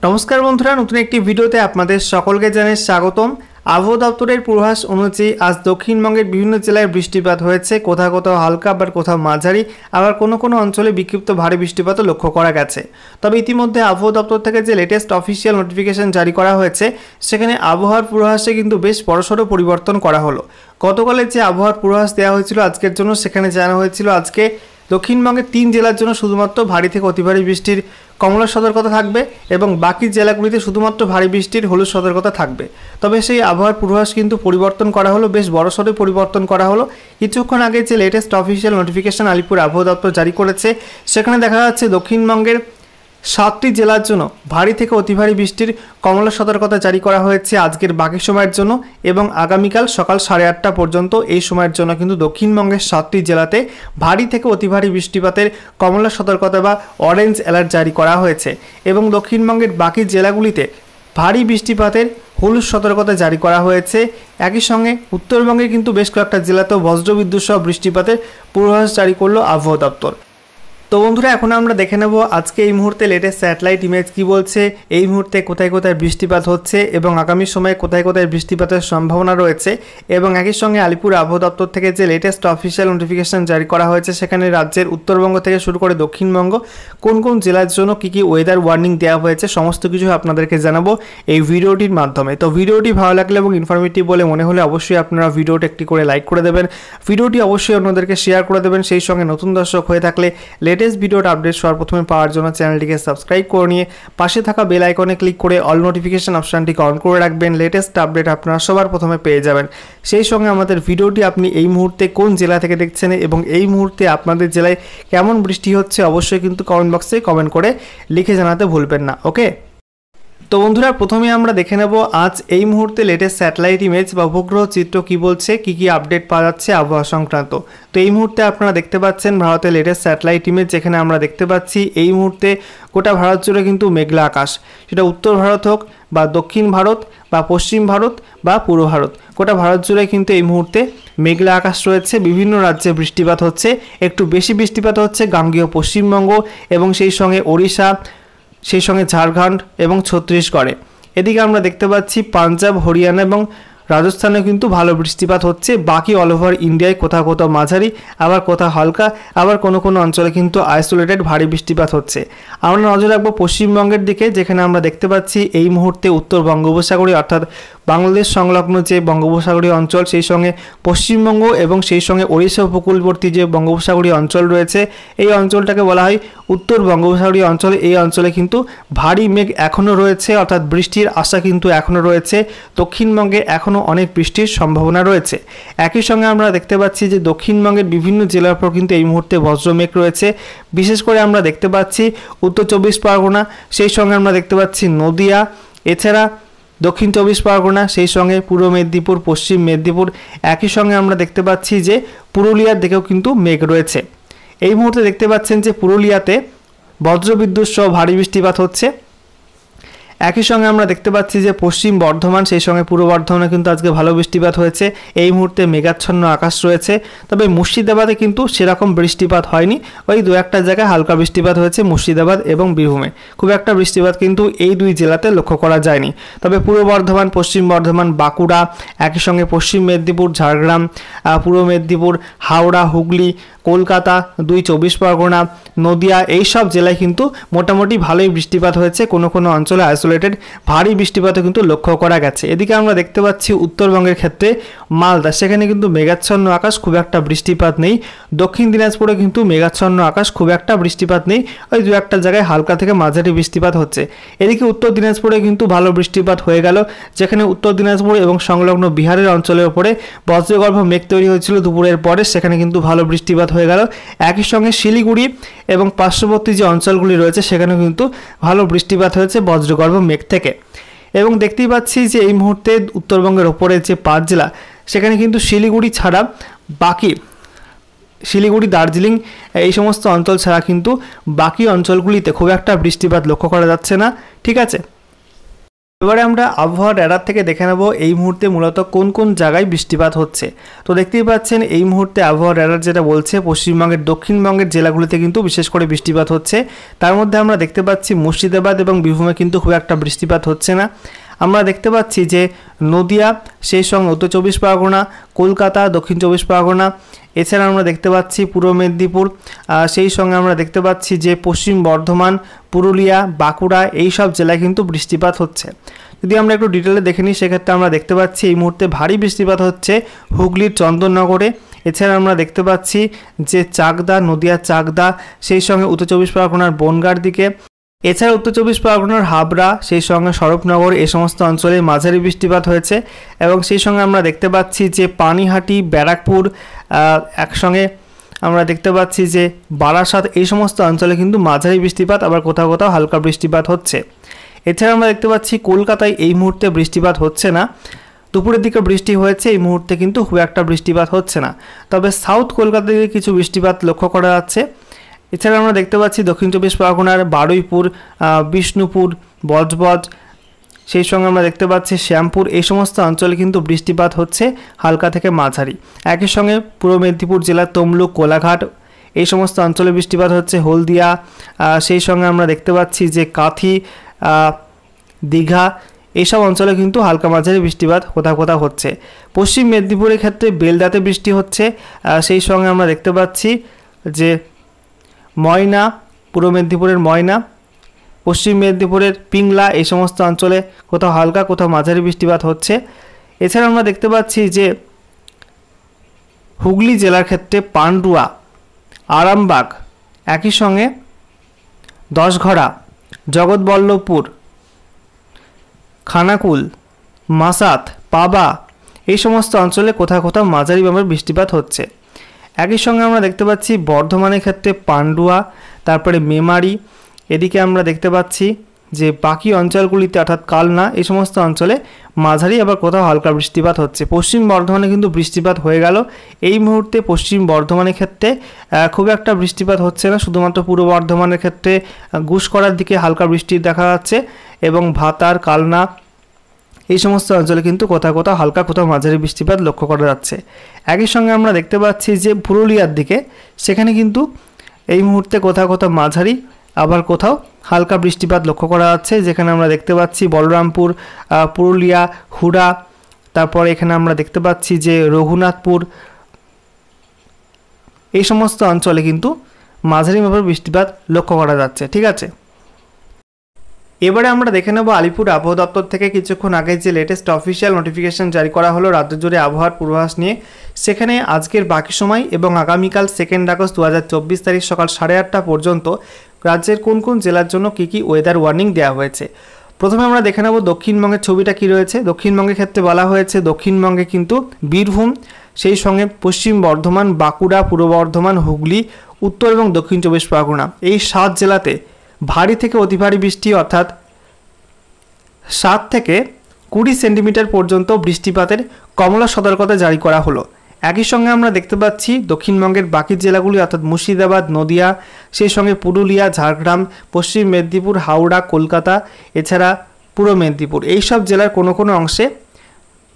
নমস্কার বন্ধুরা, নতুন একটি ভিডিওতে আপনাদের সকলকে জানাই স্বাগতম। আবহাওয়া দপ্তরের পূর্বাভাস অনুযায়ী আজ দক্ষিণবঙ্গের বিভিন্ন জেলায় বৃষ্টিপাত হয়েছে। কোথাও কোথাও হালকা, আবার কোথাও মাঝারি, আবার কোনো কোনো অঞ্চলে বিক্ষিপ্ত ভারী বৃষ্টিপাতও লক্ষ্য করা গেছে। তবে ইতিমধ্যে আবহাওয়া দপ্তর থেকে যে লেটেস্ট অফিসিয়াল নোটিফিকেশন জারি করা হয়েছে, সেখানে আবহাওয়ার পূর্বাভাসে কিন্তু বেশ বড়সড় পরিবর্তন করা হলো। গতকালের যে আবহাওয়ার পূর্বাভাস দেওয়া হয়েছিল আজকের জন্য, সেখানে জানানো হয়েছিল আজকে দক্ষিণবঙ্গের 3 জেলার জন্য শুধুমাত্র ভারী থেকে অতি ভারী বৃষ্টির কমলা সতর্কতা থাকবে এবং বাকি জেলাগুলিতে শুধুমাত্র ভারী বৃষ্টির হলুদ সতর্কতা থাকবে। তবে সেই আবহাওয়ার পূর্বাভাস কিন্তু পরিবর্তন করা হলো, বেশ বড়সড় পরিবর্তন করা হলো। কিছুক্ষণ আগে যে লেটেস্ট অফিসিয়াল নোটিফিকেশন আলিপুর আবহাওয়া দপ্তর জারি করেছে, সেখানে দেখা যাচ্ছে দক্ষিণবঙ্গের 7টি জেলার জন্য ভারী থেকে অতি ভারী বৃষ্টির কমলা সতর্কতা জারি করা হয়েছে আজকের বাকি সময়ের জন্য, এবং আগামীকাল সকাল 8:30 পর্যন্ত এই সময়ের জন্য কিন্তু দক্ষিণবঙ্গের 7টি জেলাতে ভারী থেকে অতি ভারী বৃষ্টিপাতের কমলা সতর্কতা বা অরেঞ্জ অ্যালার্ট জারি করা হয়েছে। এবং দক্ষিণবঙ্গের বাকি জেলাগুলিতে ভারী বৃষ্টিপাতের হলুদ সতর্কতা জারি করা হয়েছে। একই সঙ্গে উত্তরবঙ্গে কিন্তু বেশ কয়েকটা জেলাতেও বজ্রবিদ্যুৎ সহ বৃষ্টিপাতের পূর্বাভাস জারি করলো আবহাওয়া দপ্তর। তো বন্ধুরা, এখন আমরা দেখে নেব আজকে এই মুহূর্তে লেটেস্ট স্যাটেলাইট ইমেজ কি বলছে, এই মুহূর্তে কোথায় কোথায় বৃষ্টিপাত হচ্ছে এবং আগামী সময়ে কোথায় কোথায় বৃষ্টিপাতের সম্ভাবনা রয়েছে। এবং একই সঙ্গে আলিপুর আবহাওয়া দপ্তর থেকে যে লেটেস্ট অফিসিয়াল নোটিফিকেশন জারি করা হয়েছে, সেখানে রাজ্যের উত্তরবঙ্গ থেকে শুরু করে দক্ষিণবঙ্গ কোন কোন জেলার জন্য কী কী ওয়েদার ওয়ার্নিং দেওয়া হয়েছে, সমস্ত কিছু আপনাদেরকে জানাবো এই ভিডিওটির মাধ্যমে। তো ভিডিওটি ভালো লাগলে এবং ইনফরমেটিভ বলে মনে হলে অবশ্যই আপনারা ভিডিওটি একটি করে লাইক করে দেবেন, ভিডিওটি অবশ্যই অন্যদেরকে শেয়ার করে দেবেন। সেই সঙ্গে নতুন দর্শক হয়ে থাকলে লেটেস্ট ভিডিওর আপডেট সবার প্রথমে পাওয়ার জন্য চ্যানেলটিকে সাবস্ক্রাইব করে নিয়ে পাশে থাকা বেল আইকনে ক্লিক করে অল নোটিফিকেশন অপশনটিকে অন করে রাখবেন। লেটেস্ট আপডেট আপনারা সবার প্রথমে পেয়ে যাবেন। সেই সঙ্গে আমাদের ভিডিওটি আপনি এই মুহূর্তে কোন জেলা থেকে দেখছেন এবং এই মুহূর্তে আপনাদের জেলায় কেমন বৃষ্টি হচ্ছে অবশ্যই কিন্তু কমেন্ট বক্সে কমেন্ট করে লিখে জানাতে ভুলবেন না। ওকে, তো বন্ধুরা, প্রথমে আমরা দেখে নেব আজ এই মুহূর্তে লেটেস্ট স্যাটেলাইট ইমেজ বা উপগ্রহ চিত্র কি বলছে, কি কি আপডেট পাওয়া যাচ্ছে আবহাওয়া সংক্রান্ত। তো এই মুহূর্তে আপনারা দেখতে পাচ্ছেন ভারতের লেটেস্ট স্যাটেলাইট ইমেজ, যেখানে আমরা দেখতে পাচ্ছি এই মুহূর্তে গোটা ভারত জুড়ে কিন্তু মেঘলা আকাশ। সেটা উত্তর ভারত হোক বা দক্ষিণ ভারত বা পশ্চিম ভারত বা পূর্ব ভারত, গোটা ভারত জুড়ে কিন্তু এই মুহূর্তে মেঘলা আকাশ রয়েছে। বিভিন্ন রাজ্যে বৃষ্টিপাত হচ্ছে, একটু বেশি বৃষ্টিপাত হচ্ছে গাঙ্গেয় পশ্চিমবঙ্গ এবং সেই সঙ্গে ওড়িশা, সেই সঙ্গে ঝাড়খণ্ড এবং ছত্তিশগড়ে। এদিকে আমরা দেখতে পাচ্ছি পাঞ্জাব, হরিয়ানা এবং রাজস্থানে কিন্তু ভালো বৃষ্টিপাত হচ্ছে। বাকি অল ওভার ইন্ডিয়ায় কোথাও কোথাও মাঝারি, আবার কোথাও হালকা, আবার কোনো কোনো অঞ্চলে কিন্তু আইসোলেটেড ভারী বৃষ্টিপাত হচ্ছে। আমরা নজর রাখবো পশ্চিমবঙ্গের দিকে, যেখানে আমরা দেখতে পাচ্ছি এই মুহূর্তে উত্তর বঙ্গোপসাগরে অর্থাৎ বাংলাদেশ সংলগ্ন যে বঙ্গোপসাগরীয় অঞ্চল, সেই সঙ্গে পশ্চিমবঙ্গ এবং সেই সঙ্গে ওড়িশা উপকূলবর্তী যে বঙ্গোপসাগরীয় অঞ্চল রয়েছে, এই অঞ্চলটাকে বলা হয় উত্তর বঙ্গোপসাগরীয় অঞ্চল। এই অঞ্চলে কিন্তু ভারী মেঘ এখনও রয়েছে, অর্থাৎ বৃষ্টির আশা কিন্তু এখনও রয়েছে। দক্ষিণবঙ্গে এখনও অনেক বৃষ্টির সম্ভাবনা রয়েছে। একই সঙ্গে আমরা দেখতে পাচ্ছি যে দক্ষিণবঙ্গের বিভিন্ন জেলার উপর কিন্তু এই মুহূর্তে বজ্রমেঘ রয়েছে। বিশেষ করে আমরা দেখতে পাচ্ছি উত্তর 24 পরগনা, সেই সঙ্গে আমরা দেখতে পাচ্ছি নদিয়া, এছাড়া দক্ষিণ 24 পরগনা, সেই সঙ্গে পূর্ব মেদিনীপুর, পশ্চিম মেদিনীপুর। একই সঙ্গে আমরা দেখতে পাচ্ছি যে পুরুলিয়ার দিকেও কিন্তু মেঘ রয়েছে। এই মুহূর্তে দেখতে পাচ্ছেন যে পুরুলিয়াতে বজ্রবিদ্যুৎ সহ ভারী বৃষ্টিপাত হচ্ছে। একই সঙ্গে আমরা দেখতে পাচ্ছি যে পশ্চিম বর্ধমান, সেই সঙ্গে পূর্ব বর্ধমানে কিন্তু আজকে ভালো বৃষ্টিপাত হয়েছে। এই মুহূর্তে মেঘাচ্ছন্ন আকাশ রয়েছে। তবে মুর্শিদাবাদে কিন্তু সেরকম বৃষ্টিপাত হয়নি, ওই দু একটা জায়গায় হালকা বৃষ্টিপাত হয়েছে মুর্শিদাবাদ এবং বীরভূমে। খুব একটা বৃষ্টিপাত কিন্তু এই দুই জেলাতে লক্ষ্য করা যায়নি। তবে পূর্ব বর্ধমান, পশ্চিম বর্ধমান, বাঁকুড়া, একই সঙ্গে পশ্চিম মেদিনীপুর, ঝাড়গ্রাম, পূর্ব মেদিনীপুর, হাওড়া, হুগলি, কলকাতা, 24 পরগনা, নদিয়া, এই সব জেলায় কিন্তু মোটামুটি ভালোই বৃষ্টিপাত হয়েছে। কোনো কোনো অঞ্চলে আইসোলেটেড ভারী বৃষ্টিপাতও কিন্তু লক্ষ্য করা গেছে। এদিকে আমরা দেখতে পাচ্ছি উত্তরবঙ্গের ক্ষেত্রে মালদা, সেখানে কিন্তু মেঘাচ্ছন্ন আকাশ, খুব একটা বৃষ্টিপাত নেই। দক্ষিণ দিনাজপুরে কিন্তু মেঘাচ্ছন্ন আকাশ, খুব একটা বৃষ্টিপাত নেই, ওই দু একটা জায়গায় হালকা থেকে মাঝারি বৃষ্টিপাত হচ্ছে। এদিকে উত্তর দিনাজপুরে কিন্তু ভালো বৃষ্টিপাত হয়ে গেল, যেখানে উত্তর দিনাজপুর এবং সংলগ্ন বিহারের অঞ্চলের ওপরে বজ্রগর্ভ মেঘ তৈরি হয়েছিল দুপুরের পরে, সেখানে কিন্তু ভালো বৃষ্টিপাত হয়ে গেল। একই সঙ্গে শিলিগুড়ি এবং পার্শ্ববর্তী যে অঞ্চলগুলি রয়েছে, সেখানেও কিন্তু ভালো বৃষ্টিপাত হয়েছে বজ্রগর্ভ মেঘ থেকে। এবং দেখতেই পাচ্ছি যে এই মুহূর্তে উত্তরবঙ্গের ওপরে যে 5 জেলা, সেখানে কিন্তু শিলিগুড়ি ছাড়া বাকি, শিলিগুড়ি, দার্জিলিং, এই সমস্ত অঞ্চল ছাড়া কিন্তু বাকি অঞ্চলগুলিতে খুব একটা বৃষ্টিপাত লক্ষ্য করা যাচ্ছে না। ঠিক আছে, এবারে আমরা আবহাওয়া রেডার থেকে দেখে নেব এই মুহূর্তে মূলত কোন কোন জায়গায় বৃষ্টিপাত হচ্ছে। তো দেখতেই পাচ্ছেন এই মুহূর্তে আবহাওয়া রেডার যেটা বলছে পশ্চিমবঙ্গের দক্ষিণবঙ্গের জেলাগুলিতে কিন্তু বিশেষ করে বৃষ্টিপাত হচ্ছে। তার মধ্যে আমরা দেখতে পাচ্ছি মুর্শিদাবাদ এবং বীরভূমে কিন্তু খুব একটা বৃষ্টিপাত হচ্ছে না। আমরা দেখতে পাচ্ছি যে নদিয়া, সেই সঙ্গে উত্তর 24 পরগনা, কলকাতা, দক্ষিণ 24 পরগনা, এছাড়া আমরা দেখতে পাচ্ছি পূর্ব মেদিনীপুর, সেই সঙ্গে আমরা দেখতে পাচ্ছি যে পশ্চিম বর্ধমান, পুরুলিয়া, বাঁকুড়া এই সব জেলায় কিন্তু বৃষ্টিপাত হচ্ছে। যদি আমরা একটু ডিটেলে দেখে নিই সেক্ষেত্রে আমরা দেখতে পাচ্ছি এই মুহূর্তে ভারী বৃষ্টিপাত হচ্ছে হুগলির চন্দননগরে। এছাড়া আমরা দেখতে পাচ্ছি যে চাকদা, নদিয়ার চাকদা, সেই সঙ্গে উত্তর 24 পরগনার বনগাঁর দিকে, এছাড়া উত্তর 24 পরগনার হাবড়া, সেই সঙ্গে স্বরূপনগর এই সমস্ত অঞ্চলে মাঝারি বৃষ্টিপাত হয়েছে। এবং সেই সঙ্গে আমরা দেখতে পাচ্ছি যে পানিহাটি, ব্যারাকপুর, একসঙ্গে আমরা দেখতে পাচ্ছি যে বারাসাত এই সমস্ত অঞ্চলে কিন্তু মাঝারি বৃষ্টিপাত, আবার কোথাও কোথাও হালকা বৃষ্টিপাত হচ্ছে। এছাড়া আমরা দেখতে পাচ্ছি কলকাতায় এই মুহূর্তে বৃষ্টিপাত হচ্ছে না, দুপুরের দিকে বৃষ্টি হয়েছে, এই মুহূর্তে কিন্তু খুব একটা বৃষ্টিপাত হচ্ছে না। তবে সাউথ কলকাতা দিকে কিছু বৃষ্টিপাত লক্ষ্য করা যাচ্ছে। এছাড়া আমরা দেখতে পাচ্ছি দক্ষিণ 24 পরগনার বারুইপুর, বিষ্ণুপুর, বজবজ, সেই সঙ্গে আমরা দেখতে পাচ্ছি শ্যামপুর এই সমস্ত অঞ্চলে কিন্তু বৃষ্টিপাত হচ্ছে হালকা থেকে মাঝারি। একই সঙ্গে পূর্ব মেদিনীপুর জেলার তমলুক, কোলাঘাট এই সমস্ত অঞ্চলে বৃষ্টিপাত হচ্ছে, হলদিয়া, সেই সঙ্গে আমরা দেখতে পাচ্ছি যে কাথি, দীঘা এইসব অঞ্চলে কিন্তু হালকা মাঝারি বৃষ্টিপাত কোথাও কোথাও হচ্ছে। পশ্চিম মেদিনীপুরের ক্ষেত্রে বেলদাতে বৃষ্টি হচ্ছে, সেই সঙ্গে আমরা দেখতে পাচ্ছি যে ময়না, পূর্ব মেদিনীপুরের ময়না, পশ্চিম মেদিনীপুরের পিংলা এই সমস্ত অঞ্চলে কোথাও হালকা কোথাও মাঝারি বৃষ্টিপাত হচ্ছে। এছাড়া আমরা দেখতে পাচ্ছি যে হুগলি জেলার ক্ষেত্রে পান্ডুয়া, আরামবাগ, একই সঙ্গে দশঘরা, জগৎবল্লভপুর, খানাকুল, মাসাত, পাবা এই সমস্ত অঞ্চলে কোথাও কোথাও মাঝারিভাবে বৃষ্টিপাত হচ্ছে। একই সঙ্গে আমরা দেখতে পাচ্ছি বর্ধমানের ক্ষেত্রে পান্ডুয়া, তারপরে মেমারি, এদিকে আমরা দেখতে পাচ্ছি যে বাকি অঞ্চলগুলিতে অর্থাৎ কালনা এই সমস্ত অঞ্চলে মাঝারি আবার কোথাও হালকা বৃষ্টিপাত হচ্ছে। পশ্চিম বর্ধমানে কিন্তু বৃষ্টিপাত হয়ে গেল, এই মুহূর্তে পশ্চিম বর্ধমানের ক্ষেত্রে খুব একটা বৃষ্টিপাত হচ্ছে না, শুধুমাত্র পূর্ব বর্ধমানের ক্ষেত্রে গুসকরার দিকে হালকা বৃষ্টি দেখা যাচ্ছে এবং ভাতার, কালনা এই সমস্ত অঞ্চলে কিন্তু কোথাও কোথাও হালকা কোথাও মাঝারি বৃষ্টিপাত লক্ষ্য করা যাচ্ছে। একই সঙ্গে আমরা দেখতে পাচ্ছি যে পুরুলিয়ার দিকে সেখানে কিন্তু এই মুহূর্তে কোথাও কোথাও মাঝারি আবার কোথাও হালকা বৃষ্টিপাত লক্ষ্য করা যাচ্ছে, যেখানে আমরা দেখতে পাচ্ছি বলরামপুর, পুরুলিয়া, হুড়া, তারপর এখানে আমরা দেখতে পাচ্ছি যে রঘুনাথপুর এই সমস্ত অঞ্চলে কিন্তু মাঝারিভাবে বৃষ্টিপাত লক্ষ্য করা যাচ্ছে। ঠিক আছে, এবারে আমরা দেখে নেব আলিপুর আবহাওয়া দপ্তর থেকে কিছুক্ষণ আগে যে লেটেস্ট অফিসিয়াল নোটিফিকেশন জারি করা হলো রাজ্য জুড়ে আবহাওয়ার পূর্বাভাস নিয়ে। সেখানে আজকের বাকি সময় এবং আগামীকাল 2 আগস্ট 2024 তারিখ সকাল 8:30 পর্যন্ত রাজ্যের কোন কোন জেলার জন্য কী কী ওয়েদার ওয়ার্নিং দেওয়া হয়েছে। প্রথমে আমরা দেখে নেব দক্ষিণবঙ্গের ছবিটা কী রয়েছে। দক্ষিণবঙ্গের ক্ষেত্রে বলা হয়েছে দক্ষিণবঙ্গে কিন্তু বীরভূম, সেই সঙ্গে পশ্চিম বর্ধমান, বাঁকুড়া, পূর্ব বর্ধমান, হুগলি, উত্তর এবং দক্ষিণ 24 পরগনা এই 7 জেলাতে ভারী থেকে অতি ভারী বৃষ্টি অর্থাৎ 7 থেকে 20 সেন্টিমিটার পর্যন্ত বৃষ্টিপাতের কমলা সতর্কতা জারি করা হলো। একই সঙ্গে আমরা দেখতে পাচ্ছি দক্ষিণবঙ্গের বাকি জেলাগুলি অর্থাৎ মুর্শিদাবাদ, নদিয়া, সেই সঙ্গে পুরুলিয়া, ঝাড়গ্রাম, পশ্চিম মেদিনীপুর, হাওড়া, কলকাতা, এছাড়া পূর্ব মেদিনীপুর এই সব জেলার কোনো কোনো অংশে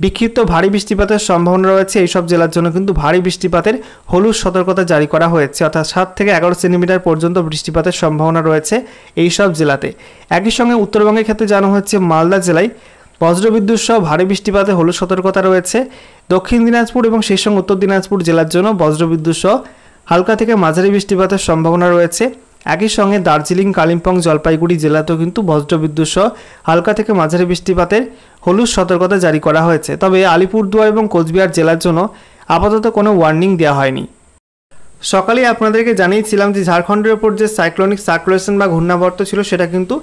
বিক্ষিপ্ত ভারী বৃষ্টিপাতের সম্ভাবনা রয়েছে। এই সব জেলার জন্য কিন্তু ভারী বৃষ্টিপাতের হলুদ সতর্কতা জারি করা হয়েছে, অর্থাৎ 7 থেকে 11 সেন্টিমিটার পর্যন্ত বৃষ্টিপাতের সম্ভাবনা রয়েছে এই সব জেলাতে। একই সঙ্গে উত্তরবঙ্গের ক্ষেত্রে জানা হচ্ছে মালদা জেলায় বজ্রবিদ্যুৎ সহ ভারী বৃষ্টিপাতে হলুদ সতর্কতা রয়েছে। দক্ষিণ দিনাজপুর এবং সেই সঙ্গে উত্তর দিনাজপুর জেলার জন্য বজ্রবিদ্যুৎ সহ হালকা থেকে মাঝারি বৃষ্টিপাতের সম্ভাবনা রয়েছে। একই সঙ্গে দার্জিলিং, কালিম্পং, জলপাইগুড়ি জেলাতেও কিন্তু বজ্রবিদ্যুৎ সহ হালকা থেকে মাঝারি বৃষ্টিপাতের হলুদ সতর্কতা জারি করা হয়েছে। তবে আলিপুরদুয়ার এবং কোচবিহার জেলার জন্য আপাতত কোনো ওয়ার্নিং দেওয়া হয়নি। সকালে আপনাদেরকে জানিয়েছিলাম যে ঝাড়খণ্ডের ওপর যে সাইক্লোনিক সার্কুলেশন বা ঘূর্ণাবর্ত ছিল সেটা কিন্তু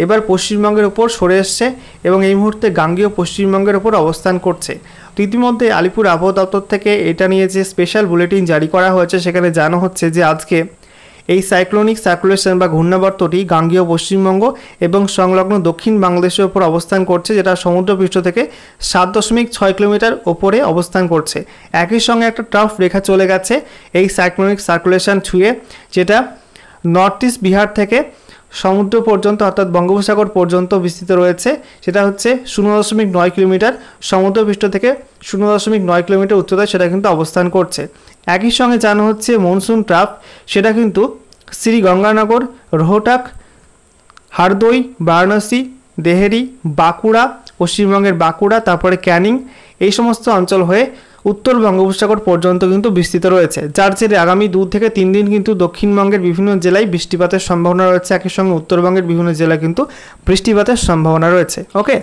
এবার পশ্চিমবঙ্গের ওপর সরে এসছে এবং এই মুহূর্তে গাঙ্গেয় পশ্চিমবঙ্গের ওপর অবস্থান করছে। তো ইতিমধ্যে আলিপুর আবহাওয়া দপ্তর থেকে এটা নিয়ে যে স্পেশাল বুলেটিন জারি করা হয়েছে সেখানে জানা হচ্ছে যে আজকে এই সাইক্লোনিক সার্কুলেশন বা ঘূর্ণাবর্তটি গাঙ্গেয় পশ্চিমবঙ্গ এবং সংলগ্ন দক্ষিণ বাংলাদেশের ওপর অবস্থান করছে, যেটা সমুদ্রপৃষ্ঠ থেকে 7.6 কিলোমিটার ওপরে অবস্থান করছে। একই সঙ্গে একটা ট্রাফ রেখা চলে গেছে এই সাইক্লোনিক সার্কুলেশন ছুঁয়ে, যেটা নর্থ ইস্ট বিহার থেকে সমুদ্র পর্যন্ত অর্থাৎ বঙ্গোপসাগর পর্যন্ত বিস্তৃত রয়েছে, সেটা হচ্ছে 0.9 কিলোমিটার, সমুদ্রপৃষ্ঠ থেকে 0.9 কিলোমিটার উচ্চতায় সেটা কিন্তু অবস্থান করছে। একই সঙ্গে জানা হচ্ছে মনসুন ট্রাফ, সেটা কিন্তু শ্রীগঙ্গানগর, রোহটাক, হারদই, বারাণসী, দেহেরি, বাঁকুড়া, পশ্চিমবঙ্গের বাঁকুড়া, তারপরে ক্যানিং, এই সমস্ত অঞ্চল হয়ে উত্তর বঙ্গোপসাগর পর্যন্ত কিন্তু বিস্তৃত রয়েছে, যার জেরে আগামী 2 থেকে 3 দিন কিন্তু দক্ষিণবঙ্গের বিভিন্ন জেলায় বৃষ্টিপাতের সম্ভাবনা রয়েছে। একই সঙ্গে উত্তরবঙ্গের বিভিন্ন জেলায় কিন্তু বৃষ্টিপাতের সম্ভাবনা রয়েছে। ওকে।